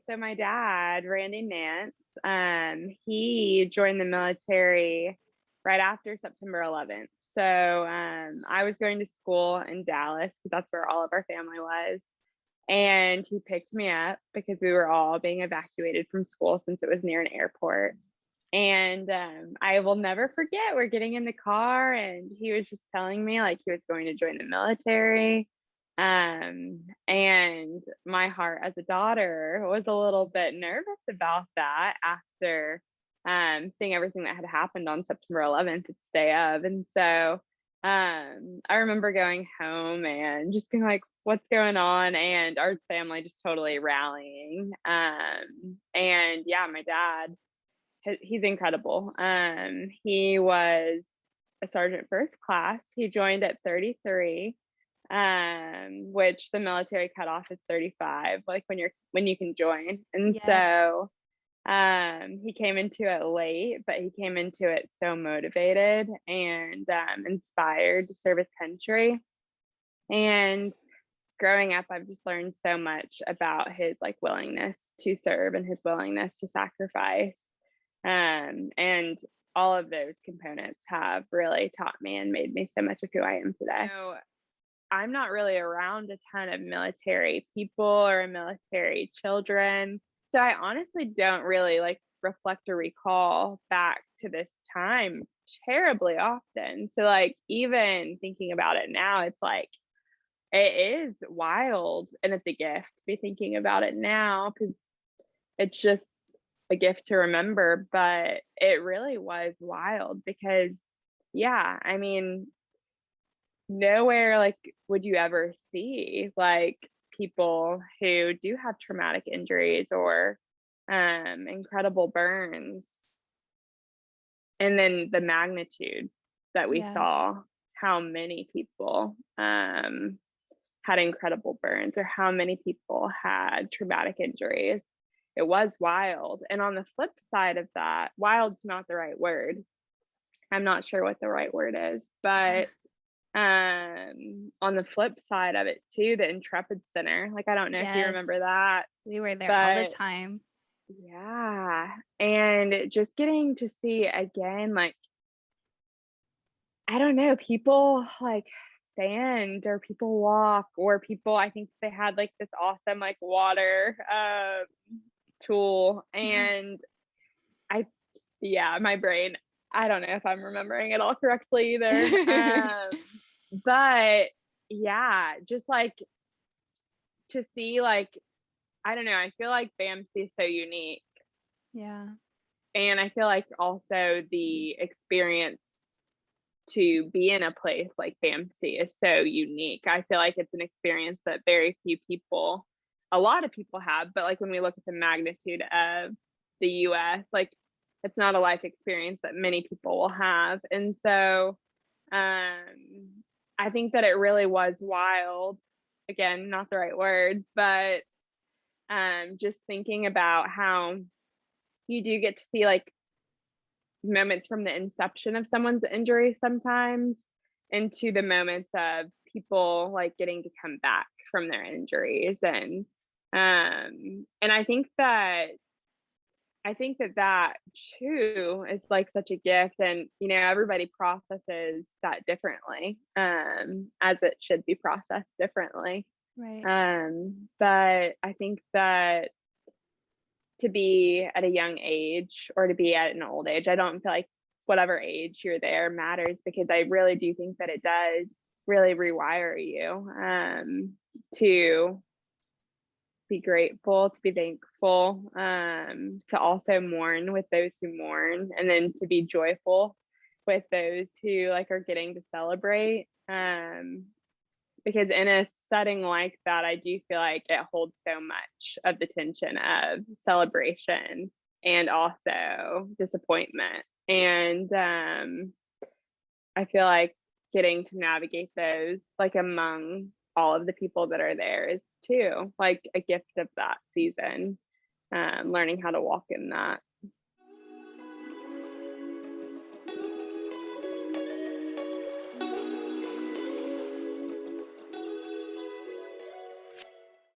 So my dad, Randy Nance, he joined the military right after September 11th. So I was going to school in Dallas because that's where all of our family was. And he picked me up because we were all being evacuated from school since it was near an airport. And I will never forget, we're getting in the car and he was just telling me like he was going to join the military. And my heart as a daughter was a little bit nervous about that after seeing everything that had happened on September 11th, its day of. And so I remember going home and just being like, what's going on? And our family just totally rallying. And yeah, my dad, he's incredible. He was a sergeant first class. He joined at 33, which the military cutoff is 35, like when you can join. And Yes. so he came into it late, but he came into it so motivated and inspired to serve his country. And growing up, I've just learned so much about his like willingness to serve and his willingness to sacrifice. And all of those components have really taught me and made me so much of who I am today. So I'm not really around a ton of military people or military children. So I honestly don't really like reflect or recall back to this time terribly often. So like even thinking about it now, it's like it is wild and it's a gift to be thinking about it now because it's just a gift to remember, but it really was wild because yeah, I mean, nowhere like would you ever see like people who do have traumatic injuries or incredible burns, and then the magnitude that we Yeah. saw, how many people had incredible burns or how many people had traumatic injuries. It was wild. And on the flip side of that, wild's not the right word. I'm not sure what the right word is, but on the flip side of it too, the Intrepid Center, like I don't know if you Yes. remember that, We were there all the but time. yeah, and just getting to see again, like I don't know, people like stand or people walk or people, I think they had like this awesome like water tool. And I, yeah, my brain, I don't know if I'm remembering it all correctly either. But yeah, just like to see like, I don't know, I feel like BAMC is so unique. Yeah. And I feel like also the experience to be in a place like BAMC is so unique. I feel like it's an experience that very few people, a lot of people have, but like when we look at the magnitude of the US, like it's not a life experience that many people will have. And so I think that it really was wild. Again, not the right word, but just thinking about how you do get to see like moments from the inception of someone's injury sometimes into the moments of people like getting to come back from their injuries. And I think that too is like such a gift. And you know, everybody processes that differently, as it should be processed differently. Right. But I think that to be at a young age or to be at an old age, I don't feel like whatever age you're there matters, because I really do think that it does really rewire you, to be grateful, to be thankful, to also mourn with those who mourn, and then to be joyful with those who like are getting to celebrate. Because in a setting like that, I do feel like it holds so much of the tension of celebration and also disappointment. And I feel like getting to navigate those like among all of the people that are there is too like a gift of that season, learning how to walk in that.